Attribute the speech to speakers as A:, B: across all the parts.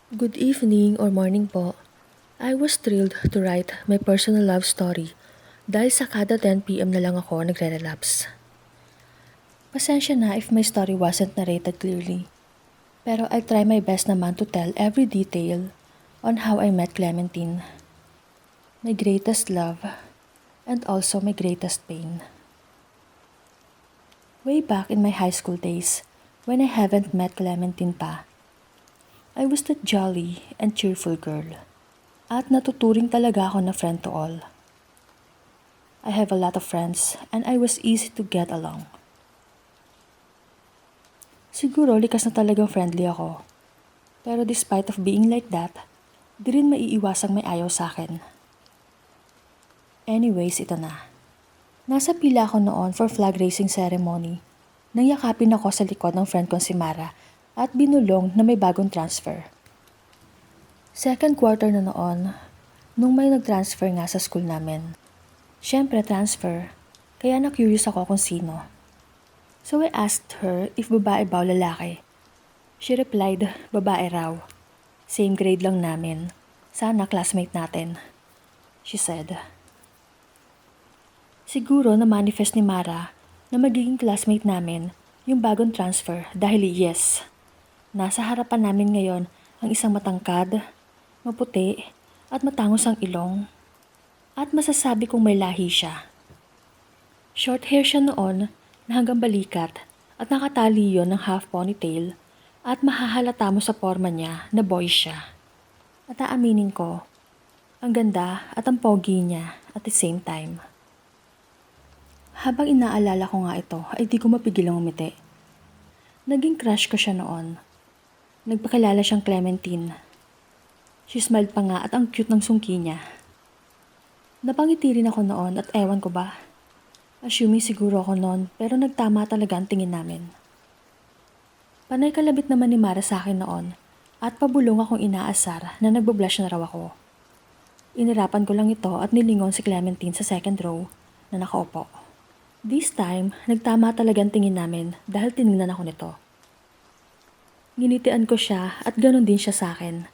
A: Good evening or morning po. I was thrilled to write my personal love story dahil sa kada 10 p.m. na lang ako nagre-relapse. Pasensya na if my story wasn't narrated clearly, pero I try my best naman to tell every detail on how I met Clementine, my greatest love, and also my greatest pain. Way back in my high school days, when I haven't met Clementine pa, I was that jolly and cheerful girl. At natuturing talaga ako na friend to all. I have a lot of friends and I was easy to get along. Siguro likas na talagang friendly ako. Pero despite of being like that, di rin maiiwasang may ayaw sa akin. Anyways, ito na. Nasa pila ako noon for flag raising ceremony. Nang yakapin ako sa likod ng friend kong si Mara at binulong na may bagong transfer. Second quarter na noon, nung may nag-transfer nga sa school namin. Siyempre transfer, kaya na-curious ako kung sino. So I asked her if babae ba o lalaki. She replied, babae raw. Same grade lang namin. Sana classmate natin. She said. Siguro na-manifest ni Mara na magiging classmate namin yung bagong transfer dahil yes, nasa harapan namin ngayon ang isang matangkad, maputi, at matangos ang ilong. At masasabi kong may lahi siya. Short hair siya noon na hanggang balikat at nakatali yon ng half ponytail at mahahalata mo sa forma niya na boy siya. At aaminin ko, ang ganda at ang pogi niya at the same time. Habang inaalala ko nga ito ay di ko mapigilang umiti. Naging crush ko siya noon. Nagpakilala siyang Clementine. She smiled pa nga at ang cute ng sungki niya. Napangiti rin ako noon at ewan ko ba. Assuming siguro ako noon pero nagtama talaga ang tingin namin. Panay kalabit naman ni Mara sa akin noon at pabulong akong inaasar na nagbablush na raw ako. Inirapan ko lang ito at nilingon si Clementine sa second row na nakaupo. This time, nagtama talaga ang tingin namin dahil tinignan ako nito. Ginitian ko siya at ganon din siya sa akin.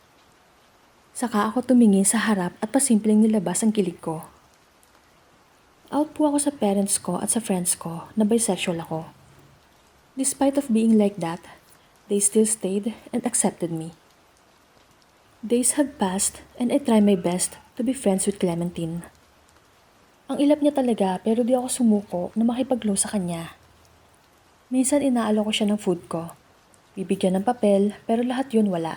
A: Saka ako tumingin sa harap at pasimpleng nilabas ang kilig ko. Out po ako sa parents ko at sa friends ko na bisexual ako. Despite of being like that, they still stayed and accepted me. Days have passed and I try my best to be friends with Clementine. Ang ilap niya talaga pero di ako sumuko na makipag-close sa kanya. Minsan inaalo ko siya ng food ko. Bibigyan ng papel pero lahat yun wala.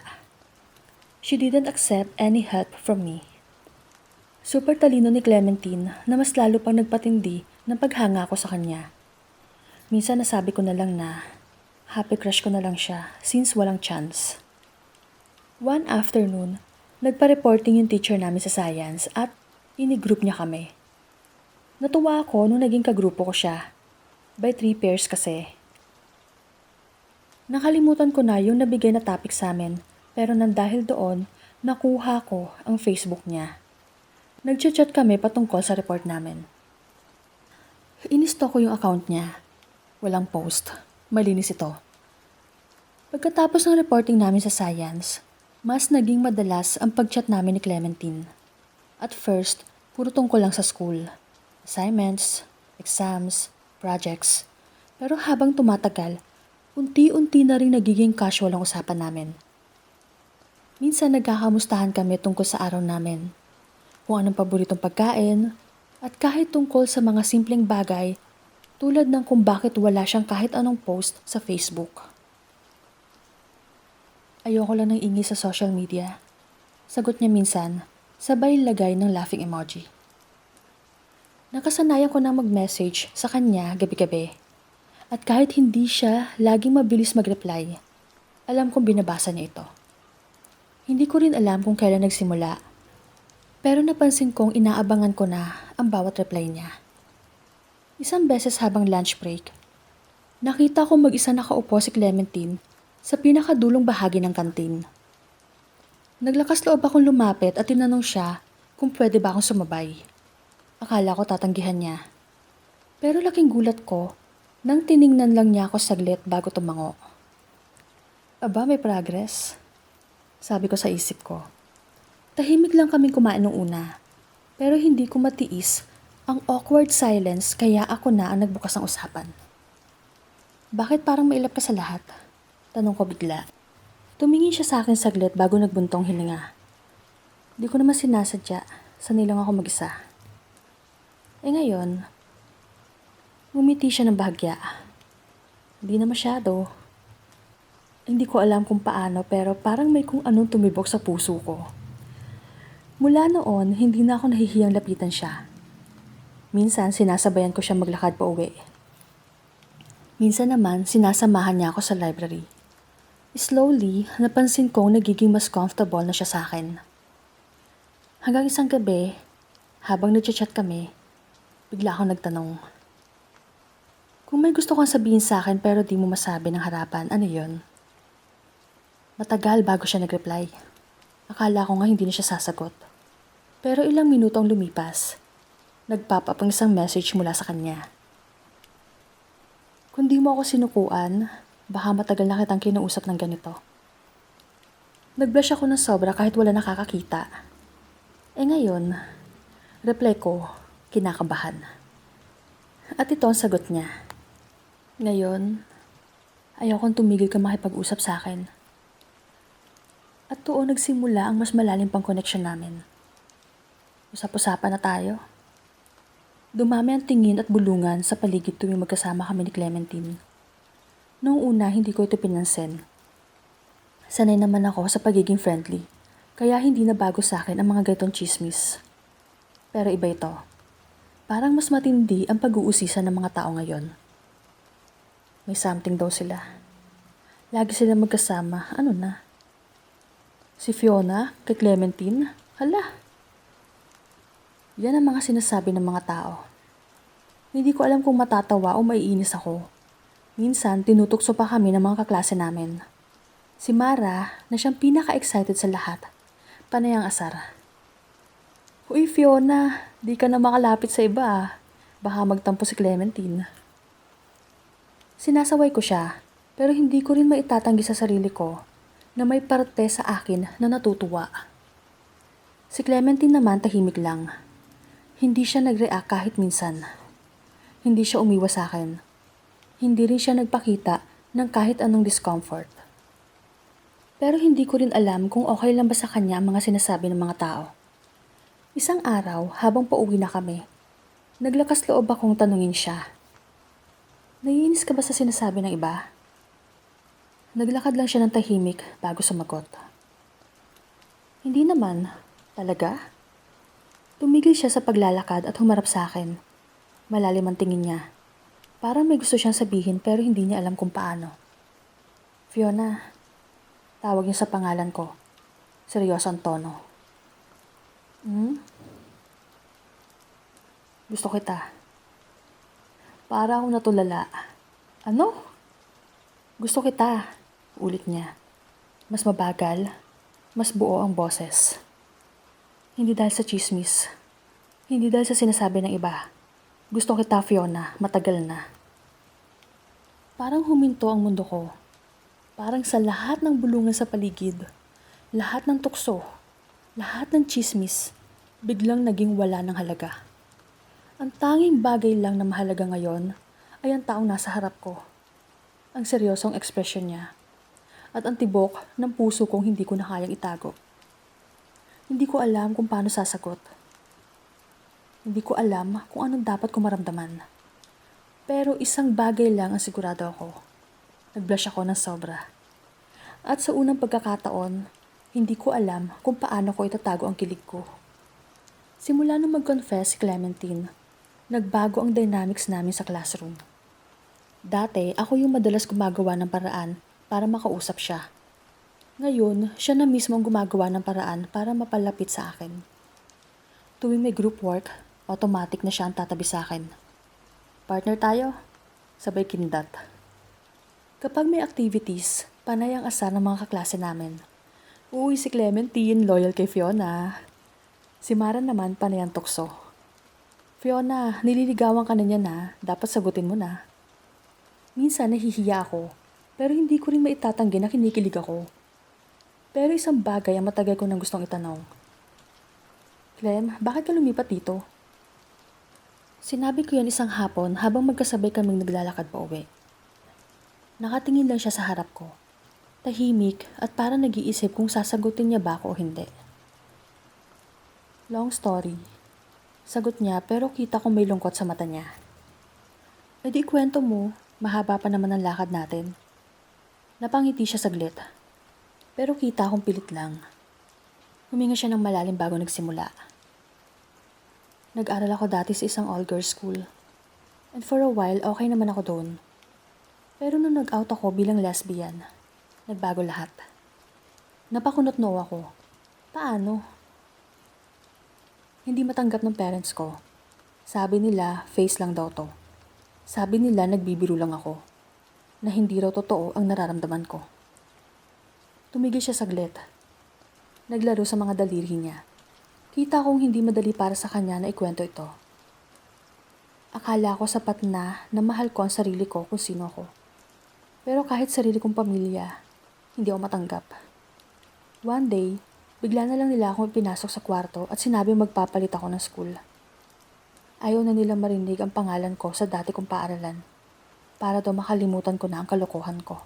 A: She didn't accept any help from me. Super talino ni Clementine na mas lalo pang nagpatindi ng paghanga ko sa kanya. Minsan nasabi ko na lang na happy crush ko na lang siya since walang chance. One afternoon, nagpa-reporting yung teacher namin sa science at ini-group niya kami. Natuwa ako nung naging kagrupo ko siya. By 3 pairs kasi. Nakalimutan ko na yung nabigay na topic sa amin pero nang dahil doon, nakuha ko ang Facebook niya. Nag-chat kami patungkol sa report namin. Inisto ko yung account niya. Walang post. Malinis ito. Pagkatapos ng reporting namin sa science, mas naging madalas ang pag-chat namin ni Clementine. At first, puro tungkol lang sa school. Assignments, exams, projects. Pero habang tumatagal, unti-unti na rin nagiging casual ang usapan namin. Minsan nagkakamustahan kami tungkol sa araw namin, kung anong paboritong pagkain, at kahit tungkol sa mga simpleng bagay tulad ng kung bakit wala siyang kahit anong post sa Facebook. Ayoko lang ng ingay sa social media. Sagot niya minsan, sabay lagay ng laughing emoji. Nakasanayan ko na mag-message sa kanya gabi-gabi. At kahit hindi siya laging mabilis mag-reply, alam kong binabasa niya ito. Hindi ko rin alam kung kailan nagsimula. Pero napansin kong inaabangan ko na ang bawat reply niya. Isang beses habang lunch break, nakita ko mag-isa nakaupo si Clementine sa pinakadulong bahagi ng kantin. Naglakas loob akong lumapit at tinanong siya kung pwede ba akong sumabay. Akala ko tatanggihan niya. Pero laking gulat ko nang tiningnan lang niya ako saglit bago tumango. Aba, may progress. Sabi ko sa isip ko. Tahimik lang kaming kumain nung una. Pero hindi ko matiis ang awkward silence kaya ako na ang nagbukas ng usapan. Bakit parang mailap ka sa lahat? Tanong ko bigla. Tumingin siya sa akin saglit bago nagbuntong hininga. Di ko naman sinasadya. Sanay lang ako mag-isa. Ngayon, ngumiti siya ng bahagya. Hindi na masyado. Hindi ko alam kung paano pero parang may kung anong tumibok sa puso ko. Mula noon, hindi na ako nahihiyang lapitan siya. Minsan, sinasabayan ko siya maglakad pa uwi. Minsan naman, sinasamahan niya ako sa library. Slowly, napansin kong nagiging mas comfortable na siya sa akin. Hanggang isang gabi, habang nagchat-chat kami, bigla akong nagtanong. Kung may gusto kang sabihin sa akin pero di mo masabi ng harapan, ano yun? Matagal bago siya nag-reply. Akala ko nga hindi na siya sasagot. Pero ilang minutong lumipas, nag-pop up ang isang message mula sa kanya. Kung di mo ako sinukuan, baka matagal na kitang kinausap ng ganito. Nag-blush ako ng sobra kahit wala nakakakita. Ngayon, reply ko, kinakabahan. At ito ang sagot niya. Ngayon, ayaw kong tumigil ka makipag-usap sa akin. At doon nagsimula ang mas malalim pang connection namin. Usap-usapan na tayo. Dumami ang tingin at bulungan sa paligid tuwing magkasama kami ni Clementine. Noong una, hindi ko ito pinansin. Sanay naman ako sa pagiging friendly, kaya hindi na bago sa akin ang mga ganitong chismis. Pero iba ito. Parang mas matindi ang pag-uusisa ng mga tao ngayon. May something daw sila. Lagi sila magkasama, ano na? Si Fiona, kay Clementine, hala. Yan ang mga sinasabi ng mga tao. Hindi ko alam kung matatawa o maiinis ako. Minsan, tinutukso pa kami ng mga kaklase namin. Si Mara, na siyang pinaka-excited sa lahat, panay ang asar. Uy Fiona, di ka na makalapit sa iba ah. Baka magtampo si Clementine. Sinasaway ko siya, pero hindi ko rin maitatanggi sa sarili ko na may parte sa akin na natutuwa. Si Clementine naman tahimik lang. Hindi siya nag-react kahit minsan. Hindi siya umiwas sa akin. Hindi rin siya nagpakita ng kahit anong discomfort. Pero hindi ko rin alam kung okay lang ba sa kanya ang mga sinasabi ng mga tao. Isang araw, habang pauwi na kami, naglakas loob akong tanungin siya. Naiinis ka ba sa sinasabi ng iba? Naglakad lang siya ng tahimik bago sumagot. Hindi naman. Talaga? Tumigil siya sa paglalakad at humarap sa akin. Malalim ang tingin niya. Parang may gusto siyang sabihin pero hindi niya alam kung paano. Fiona, tawag niya sa pangalan ko. Seryoso ang tono. Gusto kita. Para akong natulala. Ano? Gusto kita. Ulit niya. Mas mabagal, mas buo ang boses. Hindi dahil sa chismis. Hindi dahil sa sinasabi ng iba. Gusto kita, Fiona, matagal na. Parang huminto ang mundo ko. Parang sa lahat ng bulungan sa paligid, lahat ng tukso, lahat ng chismis, biglang naging wala ng halaga. Ang tanging bagay lang na mahalaga ngayon ay ang taong nasa harap ko. Ang seryosong ekspresyon niya. At ang tibok ng puso kong hindi ko na kayang itago. Hindi ko alam kung paano sasagot. Hindi ko alam kung anong dapat ko maramdaman. Pero isang bagay lang ang sigurado ako. Nag-blush ako ng sobra. At sa unang pagkakataon, hindi ko alam kung paano ko itatago ang kilig ko. Simula nung mag-confess si Clementine, nagbago ang dynamics namin sa classroom. Dati, ako yung madalas gumagawa ng paraan para makausap siya. Ngayon, siya na mismo ang gumagawa ng paraan para mapalapit sa akin. Tuwing may group work, automatic na siya ang tatabi sa akin. Partner tayo? Sabay kindat. Kapag may activities, panay ang asar ng mga kaklase namin. Uy, si Clementine, loyal kay Fiona. Si Mara naman, panay ang tukso. Fiona, nililigawan ka na niya na, dapat sagutin mo na. Minsan nahihiya ako, pero hindi ko rin maitatanggi na kinikilig ako. Pero isang bagay ang matagal ko nang gustong itanong. Clem, bakit ka lumipat dito? Sinabi ko yan isang hapon habang magkasabay kaming naglalakad pa uwi. Nakatingin lang siya sa harap ko. Tahimik at parang nag-iisip kung sasagutin niya ba ako o hindi. Long story. Sagot niya pero kita ko may lungkot sa mata niya. E di kwento mo, mahaba pa naman ang lakad natin. Napangiti siya saglit. Pero kita akong pilit lang. Huminga siya ng malalim bago nagsimula. Nag-aral ako dati sa isang all-girls school. And for a while, okay naman ako doon. Pero nung nag-out ako bilang lesbian, nagbago lahat. Napakunot-no ako. Paano? Hindi matanggap ng parents ko. Sabi nila, face lang daw to. Sabi nila, nagbibiro lang ako. Na hindi raw totoo ang nararamdaman ko. Tumigil siya saglit. Naglaro sa mga daliri niya. Kita kong hindi madali para sa kanya na ikwento ito. Akala ko sapat na mahal ko ang sarili ko kung sino ako. Pero kahit sarili kong pamilya, hindi ako matanggap. One day, bigla na lang nila akong ipinasok sa kwarto at sinabi magpapalit ako ng school. Ayaw na nila marinig ang pangalan ko sa dati kong paaralan para daw makalimutan ko na ang kalokohan ko.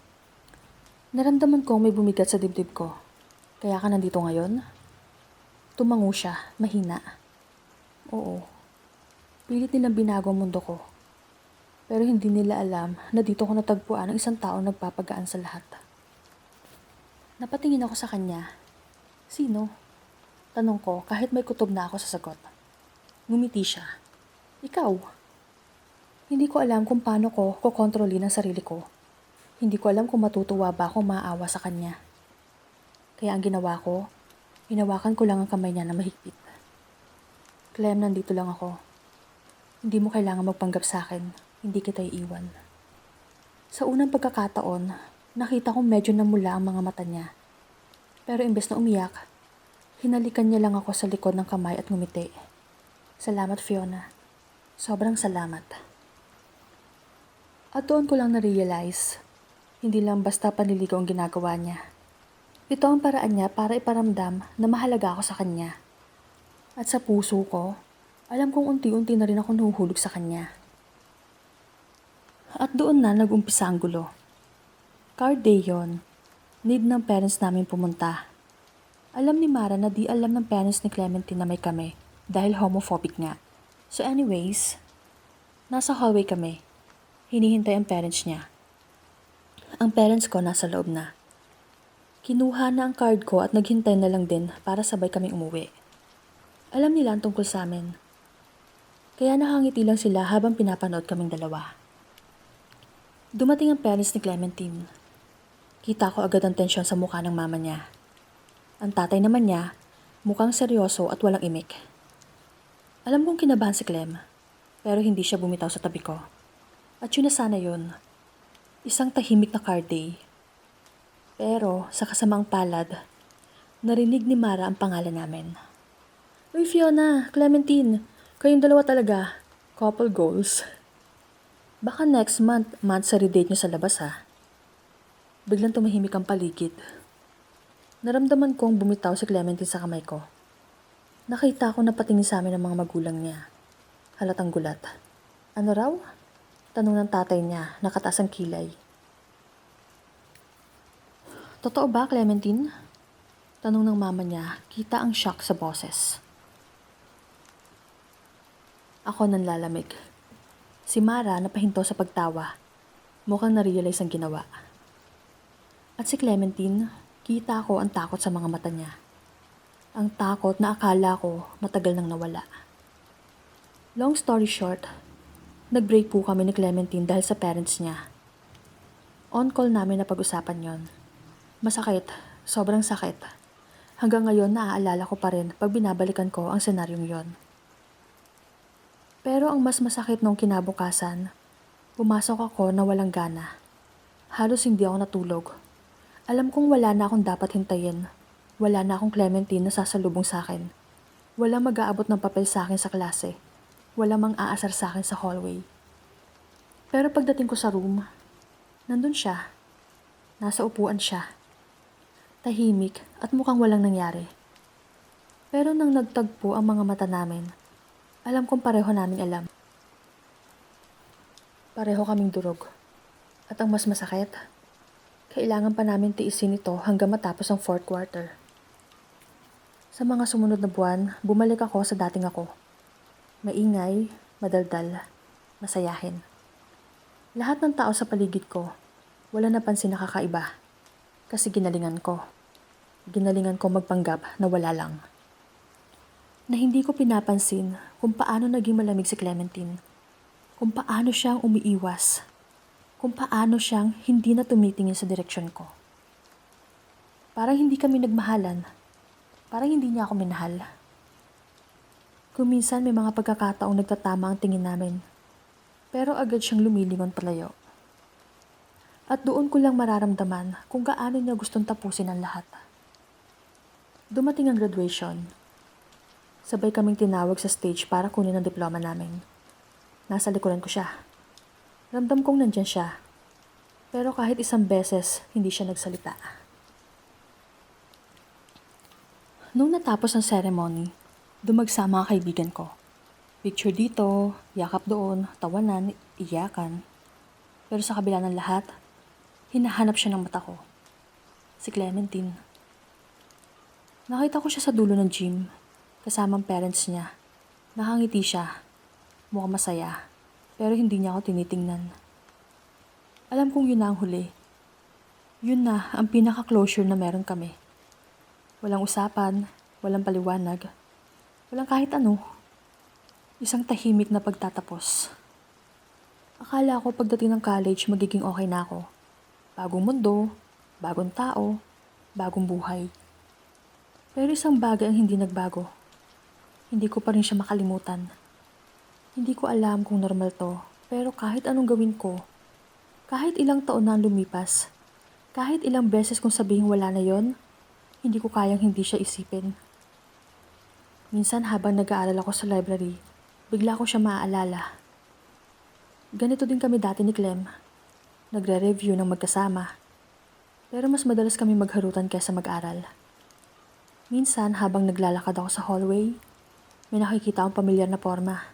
A: Naramdaman kong may bumigat sa dibdib ko. Kaya ka nandito ngayon? Tumango siya, mahina. Oo. Pilit nilang binago ang mundo ko. Pero hindi nila alam na dito ko natagpuan ang isang taong nagpapagaan sa lahat. Napatingin ako sa kanya. Sino? Tanong ko kahit may kutob na ako sa sagot. Ngumiti siya. Ikaw. Hindi ko alam kung paano ko kukontrolin ang sarili ko. Hindi ko alam kung matutuwa ba ako maawa sa kanya. Kaya ang ginawa ko, hinawakan ko lang ang kamay niya na mahigpit. Clem, nandito lang ako. Hindi mo kailangan magpanggap sa akin. Hindi kita iiwan. Sa unang pagkakataon, nakita kong medyo namula ang mga mata niya. Pero imbes na umiyak, hinalikan niya lang ako sa likod ng kamay at ngumiti. Salamat, Fiona. Sobrang salamat. At doon ko lang na-realize, hindi lang basta panliligaw ang ginagawa niya. Ito ang paraan niya para iparamdam na mahalaga ako sa kanya. At sa puso ko, alam kong unti-unti na rin ako nahuhulog sa kanya. At doon na nag-umpisa ang gulo. Card day yon. Need ng parents namin pumunta. Alam ni Mara na di alam ng parents ni Clementine na may kami dahil homophobic nga. So anyways, nasa hallway kami. Hinihintay ang parents niya. Ang parents ko nasa loob na. Kinuha na ang card ko at naghintay na lang din para sabay kami umuwi. Alam nila ang tungkol sa amin. Kaya nakangiti lang sila habang pinapanood kaming dalawa. Dumating ang parents ni Clementine. Kita ko agad ang tensyon sa mukha ng mama niya. Ang tatay naman niya, mukhang seryoso at walang imik. Alam kong kinabahan si Clem, pero hindi siya bumitaw sa tabi ko. At yun na sana yun. Isang tahimik na card day. Pero sa kasamaang palad, narinig ni Mara ang pangalan namin. Uy Fiona, Clementine, kayong dalawa talaga. Couple goals. Baka next month, monthsary date nyo sa labas ha. Biglang tumahimik ang paligid. Naramdaman kong bumitaw si Clementine sa kamay ko. Nakita ko na patingin sa amin ng mga magulang niya. Halatang gulat. Ano raw? Tanong ng tatay niya, nakataas ang kilay. Totoo ba, Clementine? Tanong ng mama niya, kita ang shock sa boses. Ako nanlalamig. Si Mara napahinto sa pagtawa. Mukhang na-realize ang ginawa. At si Clementine, kita ko ang takot sa mga mata niya. Ang takot na akala ko matagal nang nawala. Long story short, nag-break po kami ni Clementine dahil sa parents niya. On call namin na pag-usapan yon. Masakit, sobrang sakit. Hanggang ngayon naaalala ko pa rin pag binabalikan ko ang senaryong yon. Pero ang mas masakit nung kinabukasan, pumasok ako na walang gana. Halos hindi ako natulog. Alam kong wala na akong dapat hintayin. Wala na akong Clementine na sasalubong sa akin. Wala mag-aabot ng papel sa akin sa klase. Wala mang aasar sa akin sa hallway. Pero pagdating ko sa room, nandun siya. Nasa upuan siya. Tahimik at mukhang walang nangyari. Pero nang nagtagpo ang mga mata namin, alam kong pareho naming alam. Pareho kaming durog. At ang mas masakit, kailangan pa namin tiisin ito hanggang matapos ang fourth quarter. Sa mga sumunod na buwan, bumalik ako sa dating ako. Maingay, madaldal, masayahin. Lahat ng tao sa paligid ko, wala napansin na kakaiba. Kasi ginalingan ko. Ginalingan ko magpanggap na wala lang. Na hindi ko pinapansin kung paano naging malamig si Clementine. Kung paano siyang umiiwas. Kung paano siyang hindi na tumitingin sa direksyon ko. Parang hindi kami nagmahalan. Parang hindi niya ako minahal. Kung minsan may mga pagkakataong nagtatama ang tingin namin. Pero agad siyang lumilingon palayo. At doon ko lang mararamdaman kung gaano niya gustong tapusin ang lahat. Dumating ang graduation. Sabay kaming tinawag sa stage para kunin ang diploma namin. Nasa likuran ko siya. Ramdam kong nandyan siya. Pero kahit isang beses, hindi siya nagsalita. Nung natapos ang ceremony, dumagsa ang mga kaibigan ko. Picture dito, yakap doon, tawanan, iyakan. Pero sa kabila ng lahat, hinahanap siya ng mata ko. Si Clementine. Nakita ko siya sa dulo ng gym, kasama ang parents niya. Nakangiti siya. Mukhang masaya, pero hindi niya ako tinitingnan. Alam kong yun na ang huli. Yun na ang pinaka-closure na meron kami. Walang usapan, walang paliwanag, walang kahit ano. Isang tahimik na pagtatapos. Akala ko pagdating ng college magiging okay na ako. Bagong mundo, bagong tao, bagong buhay. Pero isang bagay ang hindi nagbago. Hindi ko pa rin siya makalimutan. Hindi ko alam kung normal to, pero kahit anong gawin ko, kahit ilang taon na lumipas, kahit ilang beses kong sabihin wala na yon, hindi ko kayang hindi siya isipin. Minsan habang nag-aaral ako sa library, bigla ko siya maaalala. Ganito din kami dati ni Clem. Nagre-review ng magkasama. Pero mas madalas kami magharutan kaysa mag-aral. Minsan habang naglalakad ako sa hallway, may nakikita akong pamilyar na porma.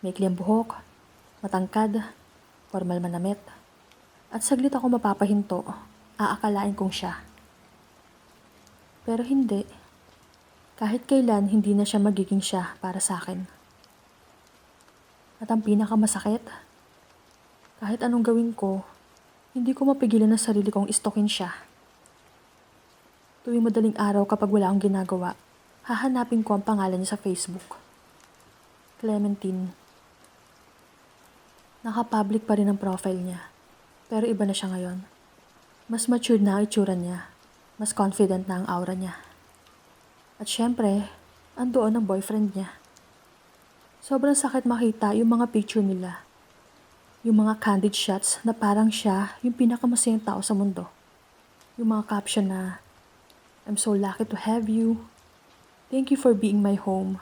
A: May kliyang buhok, matangkad, formal manamit. At saglit ako mapapahinto, aakalain kong siya. Pero hindi. Kahit kailan hindi na siya magiging siya para sa akin. At ang pinakamasakit, kahit anong gawin ko, hindi ko mapigilan ang sarili kong istokin siya. Tuwing madaling araw kapag wala akong ginagawa, hahanapin ko ang pangalan niya sa Facebook. Clementine. Naka-public pa rin ang profile niya, pero iba na siya ngayon. Mas mature na ang itsura niya, mas confident na ang aura niya. At syempre, andoon ang boyfriend niya. Sobrang sakit makita yung mga picture nila. Yung mga candid shots na parang siya yung pinakamasayang tao sa mundo. Yung mga caption na, "I'm so lucky to have you. Thank you for being my home.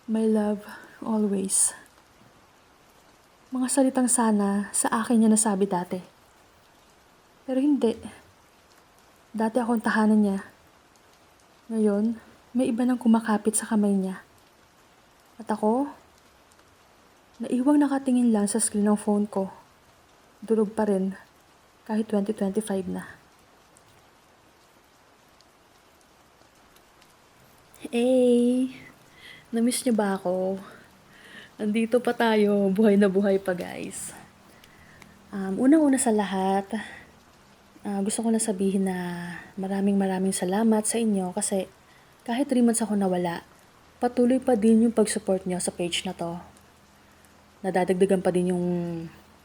A: My love, always." Mga salitang sana sa akin niya nasabi dati. Pero hindi. Dati akong tahanan niya. Ngayon, may iba nang kumakapit sa kamay niya. At ako, naiwang nakatingin lang sa screen ng phone ko. Durog pa rin, kahit 2025 na. Hey! Namiss niyo ba ako? Nandito pa tayo, buhay na buhay pa guys. Unang-una sa lahat, gusto ko na sabihin na maraming salamat sa inyo kasi kahit 3 months ako nawala, patuloy pa din yung pag-support nyo sa page na to. Nadadagdagan pa din yung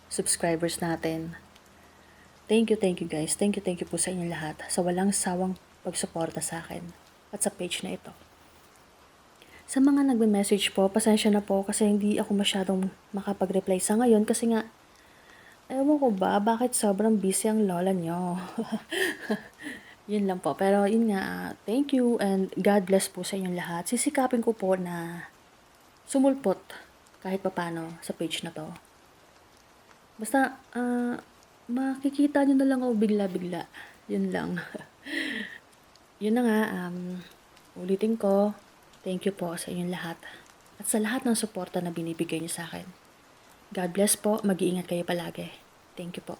A: subscribers natin. Thank you guys. Thank you po sa inyong lahat sa walang sawang pagsuporta sa akin at sa page na ito. Sa mga nagme-message po, pasensya na po kasi hindi ako masyadong makapag-reply sa ngayon kasi nga, ewan ko ba, bakit sobrang busy ang lola nyo? Yun lang po. Pero yun nga, thank you and God bless po sa inyong lahat. Sisikapin ko po na sumulpot kahit papano sa page na to. Basta, makikita nyo na lang ako bigla-bigla. Yun lang. Yun na nga, ulitin ko, thank you po sa inyong lahat. At sa lahat ng suporta na binibigay niyo sa akin. God bless po, mag-iingat kayo palagi. Thank you po.